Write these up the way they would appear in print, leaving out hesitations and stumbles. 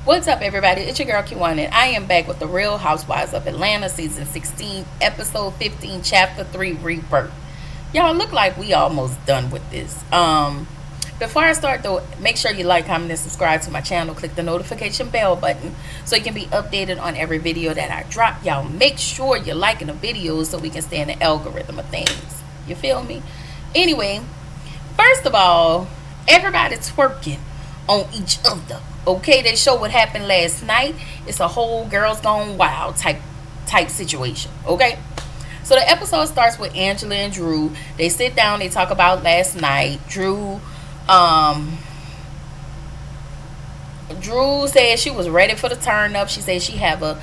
What's up, everybody? It's your girl Q1, and I am back with the Real Housewives of Atlanta, season 16, episode 15, chapter 3, Rebirth. Y'all, look like we almost done with this. Before I start though, make sure you like, comment, and subscribe to my channel. Click the notification bell button so you can be updated on every video that I drop. Y'all, make sure you're liking the videos so we can stay in the algorithm of things. You feel me? Anyway, first of all, everybody twerking on each other. Okay, they show what happened last night. It's a whole girls gone wild type situation. Okay, so the episode starts with Angela and Drew. They sit down, they talk about last night. Drew said she was ready for the turn up. She said she had a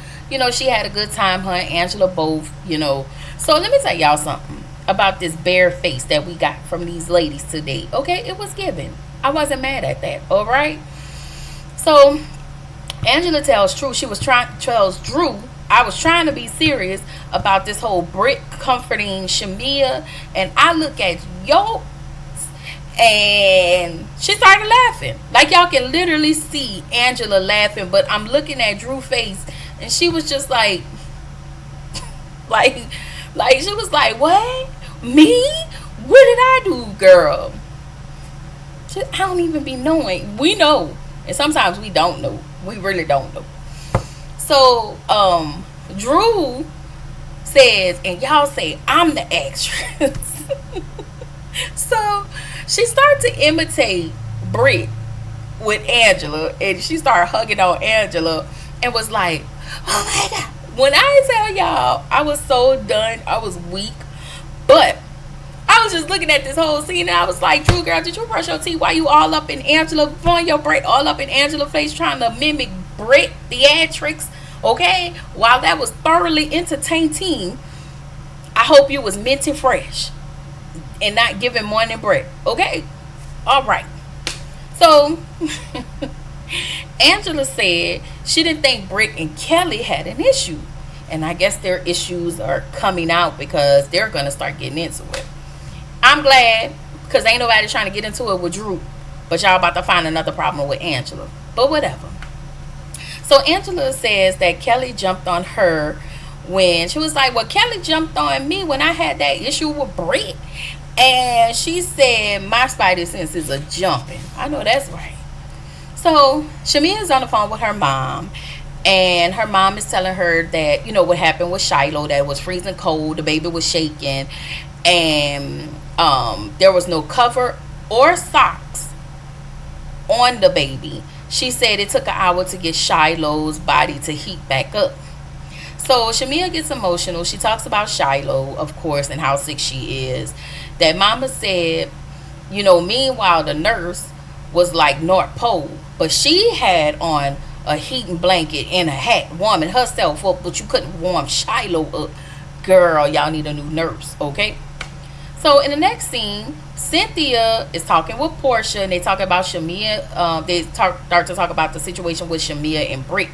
good time, her and Angela both, So let me tell y'all something about this bare face that we got from these ladies today. Okay, it was given. I wasn't mad at that. All right. So Angela tells Drew I was trying to be serious about this whole Brit comforting Shamia, and I look at yo, and she started laughing. Like, y'all can literally see Angela laughing, but I'm looking at Drew's face, and she was just like she was like, what? Me? What did I do, girl? I don't even be knowing. We know. And sometimes we don't know. We really don't know. So, Drew says, and y'all say, I'm the actress. So, she started to imitate Brit with Angela. And she started hugging on Angela and was like, oh my God. When I tell y'all, I was so done. I was weak. But I was just looking at this whole scene, and I was like, Drew, girl, did you brush your teeth? Why you all up in Angela, throwing your braid all up in Angela's face, trying to mimic Brit theatrics? Okay, while that was thoroughly entertaining, I hope you was minty fresh and not giving morning bread. Okay, all right. So Angela said she didn't think Brit and Kelly had an issue, and I guess their issues are coming out because they're gonna start getting into it. I'm glad, because ain't nobody trying to get into it with Drew. But y'all about to find another problem with Angela. But whatever. So Angela says that Kelly jumped on her when she was like, well, Kelly jumped on me when I had that issue with Brit. And she said, my spidey senses are jumping. I know that's right. So Shamia is on the phone with her mom. And her mom is telling her that, what happened with Shiloh, that it was freezing cold. The baby was shaking. And there was no cover or socks on the baby. She said it took an hour to get Shiloh's body to heat back up. So Shamia gets emotional. She talks about Shiloh, of course, and how sick she is. That mama said, meanwhile the nurse was like North Pole, but she had on a heating blanket and a hat, warming herself up, but you couldn't warm Shiloh up. Girl, y'all need a new nurse, okay? So in the next scene, Cynthia is talking with Portia, and they talk about Shamia. They start to talk about the situation with Shamia and Brit.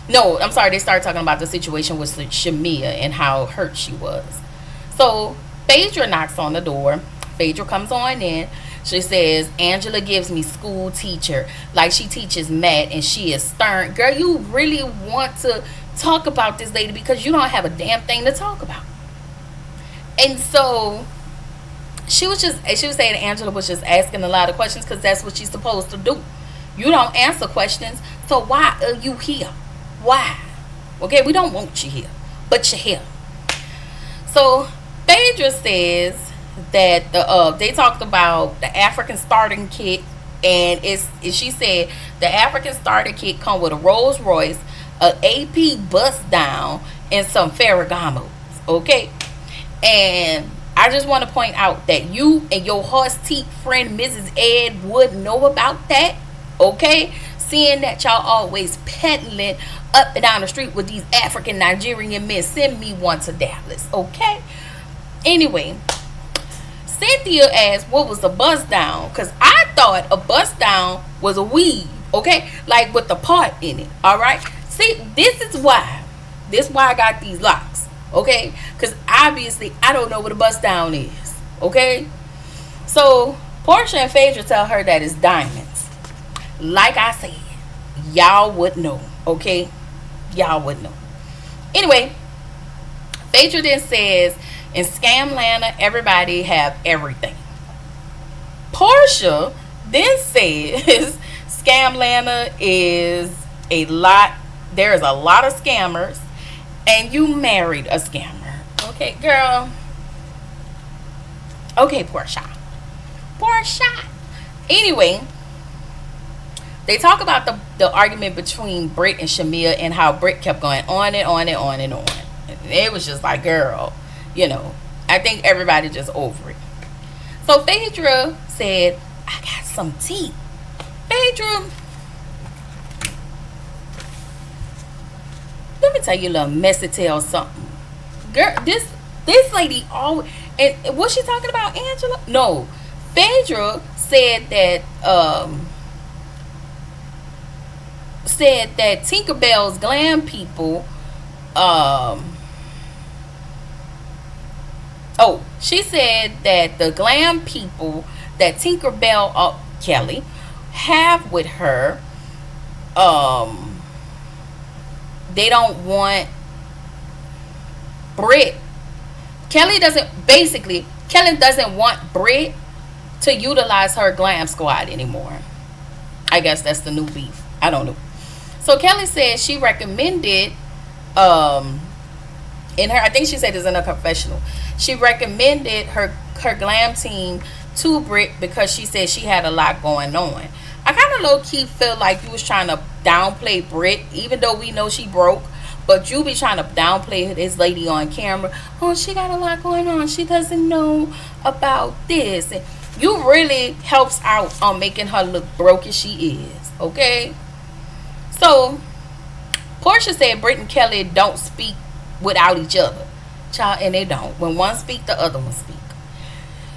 No, I'm sorry. They start talking about the situation with Shamia and how hurt she was. So Phaedra knocks on the door. Phaedra comes on in. She says, Angela gives me school teacher. Like she teaches math and she is stern. Girl, you really want to talk about this lady because you don't have a damn thing to talk about. And so she was saying Angela was just asking a lot of questions because that's what she's supposed to do. You don't answer questions, so why are you here? Why? Okay, we don't want you here, but you're here. So Phaedra says that they talked about the African starting kit, and she said the African starter kit come with a Rolls Royce, a AP bust down, and some Ferragamos. Okay, and I just want to point out that you and your horse teeth friend Mrs. Ed would know about that. Okay, seeing that y'all always peddling up and down the street with these African Nigerian men, send me one to Dallas. Okay, anyway, Cynthia asked what was a bust down, because I thought a bust down was a weave, okay, like with the part in it. All right, see, this is why I got these locks, okay, because obviously I don't know what a bust down is. Okay, so Portia and Phaedra tell her that it's diamonds. Like I said, y'all would know. Okay, y'all would know. Anyway, Phaedra then says, in Scamlana, everybody have everything. Portia then says, Scamlana is a lot. There is a lot of scammers, and you married a scammer. Okay, girl. Okay, Portia. Portia. Anyway, they talk about the argument between Britt and Shamia and how Britt kept going on and on and on and on. And it was just like, girl, I think everybody just over it. So Phaedra said, I got some tea. Phaedra, let me tell you a little messy tale something. Girl, this lady always, and was she talking about Angela? No. Phaedra said that Tinkerbell's glam people she said that the glam people that Tinkerbell Kelly have with her, they don't want Britt. Kelly doesn't want Britt to utilize her glam squad anymore. I guess that's the new beef. I don't know. So Kelly said she recommended in her, I think she said this in a confessional, she recommended her glam team to Britt because she said she had a lot going on. I kind of low-key feel like you was trying to downplay Britt, even though we know she broke, but you be trying to downplay this lady on camera. Oh, she got a lot going on, she doesn't know about this. And you really helps out on making her look broke as she is. Okay, so Portia said Britt and Kelly don't speak without each other, child, and they don't. When one speak, the other one speak.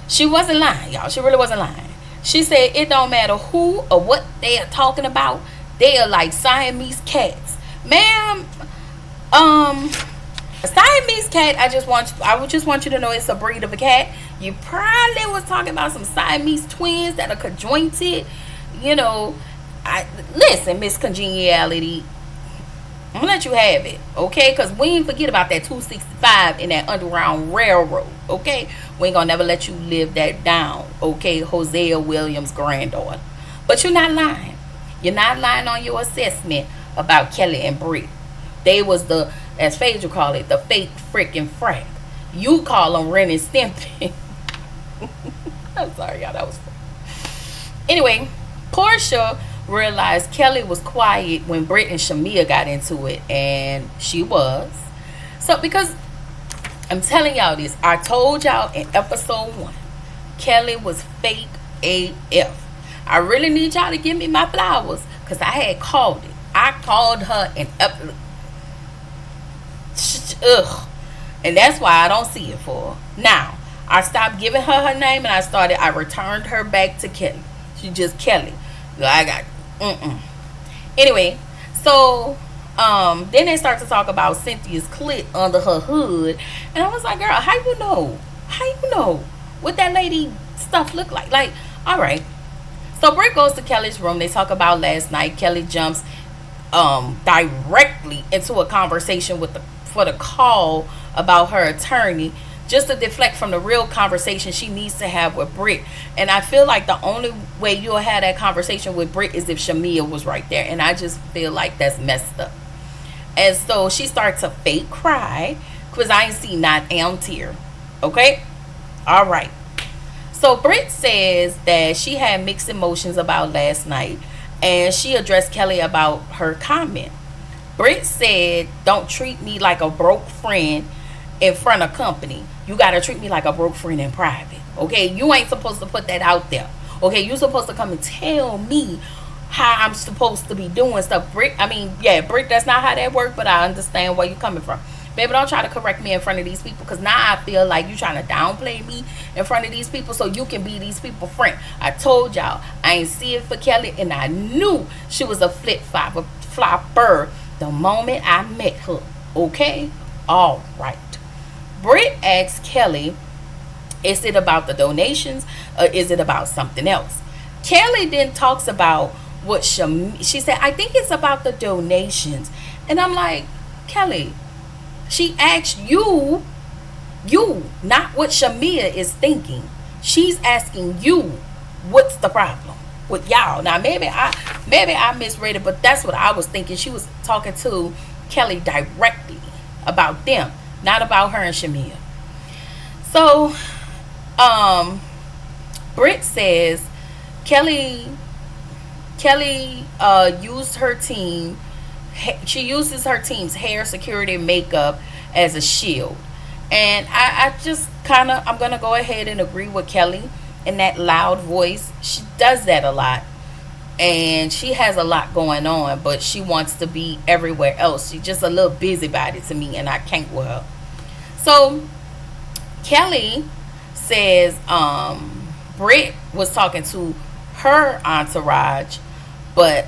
She wasn't lying, y'all. She really wasn't lying. She said it don't matter who or what they are talking about. They are like Siamese cats, ma'am. A Siamese cat. I would just want you to know it's a breed of a cat. You probably was talking about some Siamese twins that are conjointed. Listen, Miss Congeniality, I'm gonna let you have it, okay? Because we ain't forget about that 265 in that Underground Railroad, okay? We ain't gonna never let you live that down, okay? Hosea Williams' granddaughter. But you're not lying. You're not lying on your assessment about Kelly and Britt. They was the, as Phaedra call it, the fake freaking frack. You call them Ren and Stimpy. I'm sorry, y'all. That was funny. Anyway, Portia realized Kelly was quiet when Britt and Shamia got into it, and she was. So, because I'm telling y'all this, I told y'all in episode 1, Kelly was fake AF. I really need y'all to give me my flowers, because I had called it. I called her and and that's why I don't see it for her. Now, I stopped giving her name, and I returned her back to Kelly. She just Kelly. I got Anyway, so then they start to talk about Cynthia's clit under her hood, and I was like, girl, how you know what that lady stuff look like? Like, all right. So Britt goes to Kelly's room. They talk about last night. Kelly jumps directly into a conversation for the call about her attorney, just to deflect from the real conversation she needs to have with Britt. And I feel like the only way you'll have that conversation with Britt is if Shamia was right there. And I just feel like that's messed up. And so she starts to fake cry, because I ain't see not a tear. Okay? All right. So Britt says that she had mixed emotions about last night, and she addressed Kelly about her comment. Britt said, don't treat me like a broke friend in front of company. You gotta treat me like a broke friend in private. Okay, you ain't supposed to put that out there. Okay, you supposed to come and tell me how I'm supposed to be doing stuff. Britt, that's not how that works, but I understand where you're coming from. Baby, don't try to correct me in front of these people, because now I feel like you trying to downplay me in front of these people so you can be these people friend. I told y'all I ain't see it for Kelly, and I knew she was a flopper the moment I met her. Okay, all right. Britt asked Kelly, is it about the donations or is it about something else? Kelly then talks about what she said, I think it's about the donations. And I'm like, Kelly, she asked you, not what Shamia is thinking. She's asking you, what's the problem with y'all? Now maybe I misread it, but that's what I was thinking. She was talking to Kelly directly about them, not about her and Shamia. So, Britt says Kelly used her team. She uses her team's hair, security, and makeup as a shield. And I just kind of, I'm going to go ahead and agree with Kelly in that loud voice. She does that a lot. And she has a lot going on, but she wants to be everywhere else. She's just a little busybody to me, and I can't with her. So, Kelly says Britt was talking to her entourage, but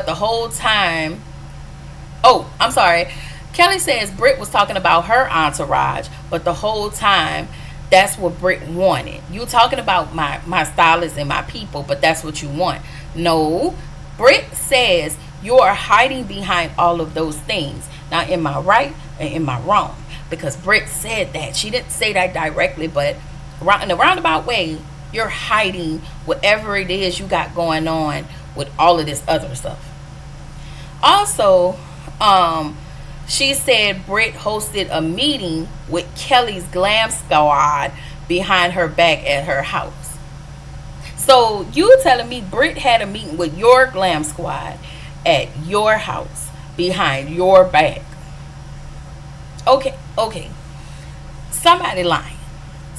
the whole time, oh, I'm sorry. Kelly says Britt was talking about her entourage, but the whole time, that's what Britt wanted. You talking about my stylist and my people, but that's what you want. No, Britt says you are hiding behind all of those things. Now, am I right or am I wrong? Because Britt said that. She didn't say that directly, but in a roundabout way, you're hiding whatever it is you got going on with all of this other stuff. Also, she said Britt hosted a meeting with Kelly's glam squad behind her back at her house. So you telling me Britt had a meeting with your glam squad at your house behind your back? Okay. Somebody lying.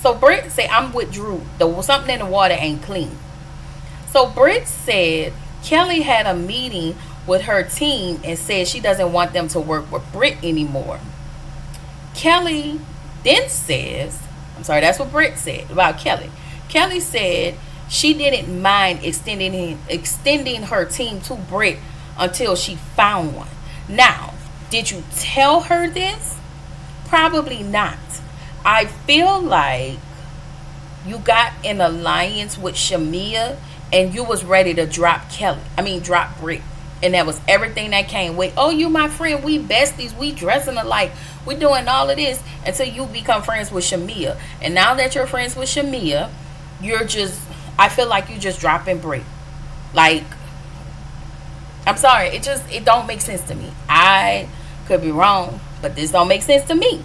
So Britt said, I'm with Drew. Something in the water ain't clean. So Britt said Kelly had a meeting with her team and said she doesn't want them to work with Britt anymore. Kelly then says, I'm sorry, that's what Britt said about Kelly. Kelly said she didn't mind extending her team to Britt until she found one. Now, did you tell her this? Probably not. I feel like you got an alliance with Shamia and you was ready to drop Britt. And that was everything that came with, oh, you my friend, we besties, we dressing alike, we doing all of this until you become friends with Shamia. And now that you're friends with Shamia, I feel like you just dropping Britt. Like, I'm sorry, it don't make sense to me. I could be wrong, but this don't make sense to me.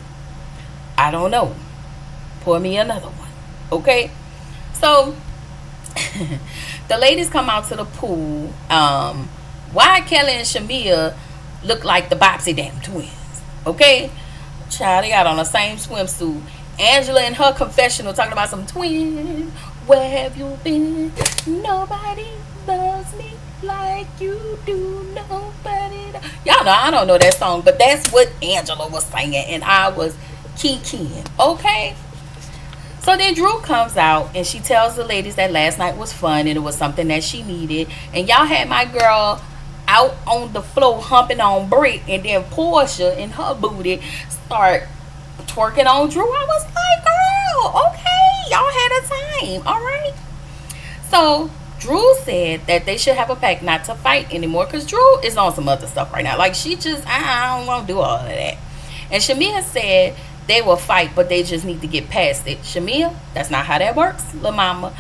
I don't know. Pour me another one. Okay? So, the ladies come out to the pool. Why Kelly and Shamia look like the Bopsy Dam twins. Okay? Child, they got on the same swimsuit. Angela in her confessional talking about some twins. Where have you been? Nobody loves me like you do. Nobody. Y'all know I don't know that song, but that's what Angela was singing, and I was kikiing. Okay? So then Drew comes out and she tells the ladies that last night was fun and it was something that she needed. And y'all had my girl out on the floor humping on Britt, and then Portia in her booty start twerking on Drew. I was like, girl, okay, y'all had a time, all right. So Drew said that they should have a pact not to fight anymore because Drew is on some other stuff right now. Like, she just, I don't want to do all of that. And Shamia said they will fight, but they just need to get past it. Shamia, that's not how that works, la mama.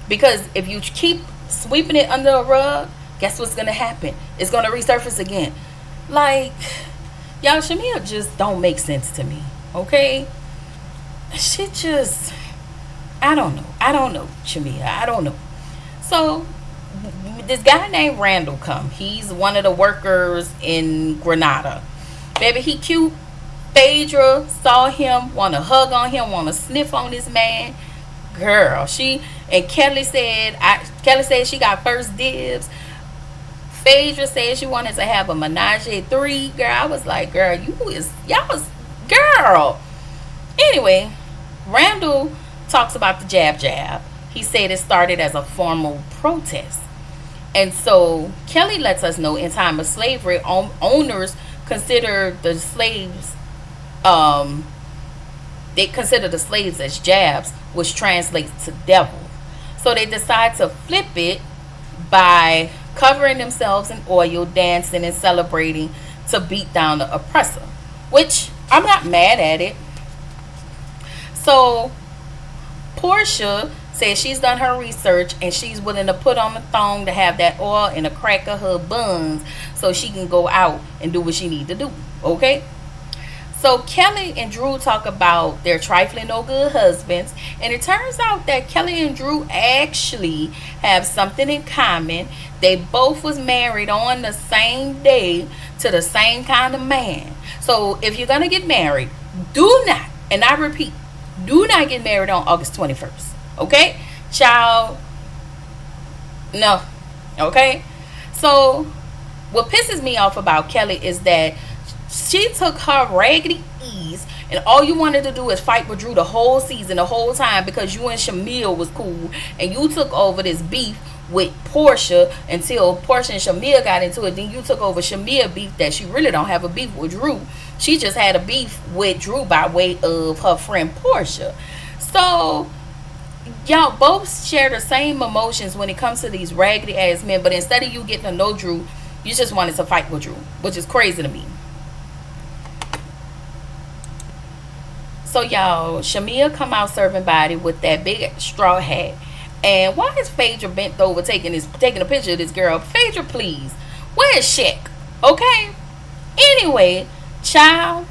Because if you keep sweeping it under a rug, guess what's gonna happen? It's gonna resurface again. Like, y'all, Shamia just don't make sense to me. Okay? She just, I don't know, Shamia. I don't know. So this guy named Randall come. He's one of the workers in Grenada. Baby, he cute. Phaedra saw him, want to hug on him, want to sniff on this man. Girl, Kelly said she got first dibs. Phaedra said she wanted to have a menage a three. Girl, I was like, girl, girl. Anyway, Randall talks about the jab. He said it started as a formal protest. And so Kelly lets us know in time of slavery, owners consider the slaves, they consider the slaves as jabs, which translates to devil. So they decide to flip it by covering themselves in oil, dancing and celebrating to beat down the oppressor, which I'm not mad at it. So Portia says she's done her research and she's willing to put on the thong to have that oil in a crack of her buns so she can go out and do what she need to do. Okay? So Kelly and Drew talk about their trifling no good husbands, and it turns out that Kelly and Drew actually have something in common. They both was married on the same day to the same kind of man. So if you're gonna get married, do not, and I repeat, do not get married on August 21st. Okay? Child, no. Okay? So what pisses me off about Kelly is that she took her raggedy ease, and all you wanted to do is fight with Drew the whole season, the whole time, because you and Shamil was cool, and you took over this beef with Portia until Portia and Shamil got into it. Then you took over Shamil beef that she really don't have a beef with Drew. She just had a beef with Drew by way of her friend Portia. So y'all both share the same emotions when it comes to these raggedy ass men, but instead of you getting to know Drew, you just wanted to fight with Drew, which is crazy to me. So y'all, Shamia come out serving body with that big straw hat. And why is Phaedra bent over taking a picture of this girl? Phaedra, please. Where's Shaq? Okay? Anyway, child,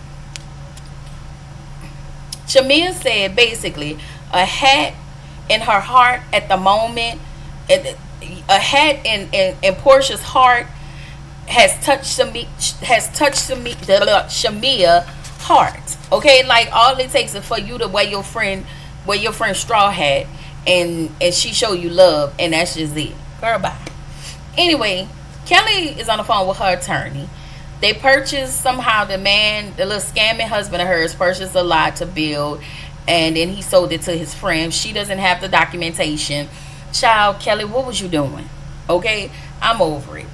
Shamia said basically a hat in her heart at the moment, a hat in Portia's heart has touched Shamia heart. Okay, like all it takes is for you to wear your friend straw hat, and she show you love, and that's just it. Girl, bye. Anyway, Kelly is on the phone with her attorney. They purchased somehow the little scamming husband of hers purchased a lot to build, and then he sold it to his friend. She doesn't have the documentation. Child, Kelly, what was you doing? Okay, I'm over it.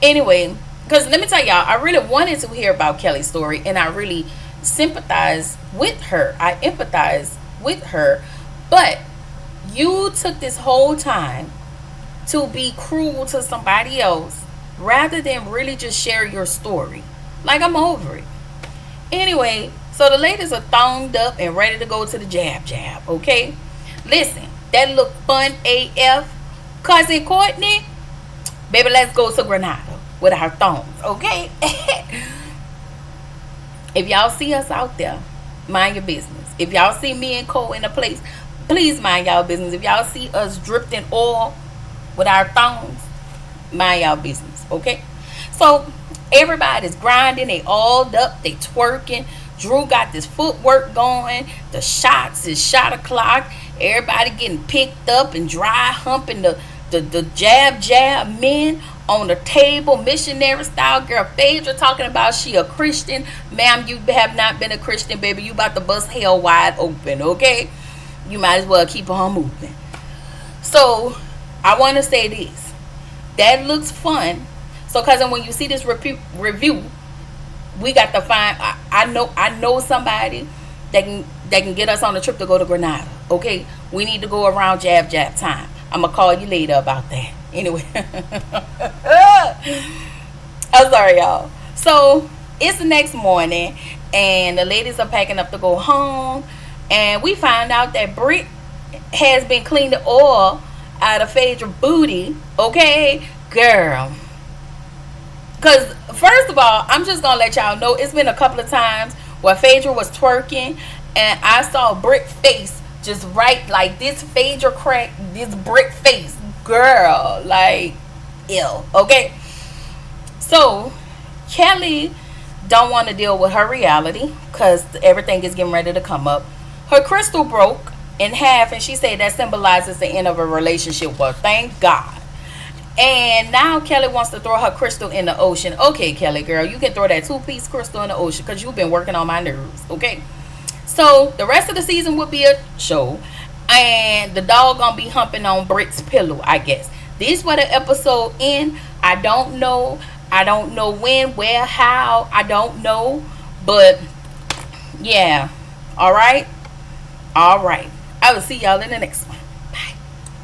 Anyway, because let me tell y'all, I really wanted to hear about Kelly's story, and I really sympathize with her. I empathize with her. But you took this whole time to be cruel to somebody else rather than really just share your story. Like, I'm over it. Anyway, so the ladies are thonged up and ready to go to the jab, okay? Listen, that look fun AF. Cousin Courtney, baby, let's go to Granada with our thongs, okay? If y'all see us out there, mind your business. If y'all see me and Cole in a place, please mind y'all business. If y'all see us dripped in oil with our thongs, mind y'all business, okay? So everybody's grinding, they all up, they twerking. Drew got this footwork going. The shots is shot o'clock. Everybody getting picked up and dry humping the jab men on the table, missionary style. Girl, Phaedra talking about she a Christian. Ma'am, you have not been a Christian, baby. You about to bust hell wide open, okay? You might as well keep on moving. So I want to say this. That looks fun. So cousin, when you see this review, we got to find, I know somebody that can get us on a trip to go to Granada, okay? We need to go around jab time. I'm going to call you later about that. Anyway. I'm sorry, y'all. So it's the next morning, and the ladies are packing up to go home, and we find out that Britt has been cleaning the oil out of Phaedra booty, okay? Girl. Because, first of all, I'm just going to let y'all know, it's been a couple of times where Phaedra was twerking, and I saw Britt's face just right, like this Phaedra crack, this Britt face. Girl, like, ill, okay? So, Kelly don't want to deal with her reality because everything is getting ready to come up. Her crystal broke in half, and she said that symbolizes the end of a relationship. Well, thank God. And now Kelly wants to throw her crystal in the ocean. Okay, Kelly, girl, you can throw that 2-piece crystal in the ocean because you've been working on my nerves, okay? So, the rest of the season will be a show. And the dog gonna be humping on Britt's pillow, I guess. This where the episode end. I don't know. I don't know when, where, how. I don't know. But, yeah. Alright? Alright. I will see y'all in the next one.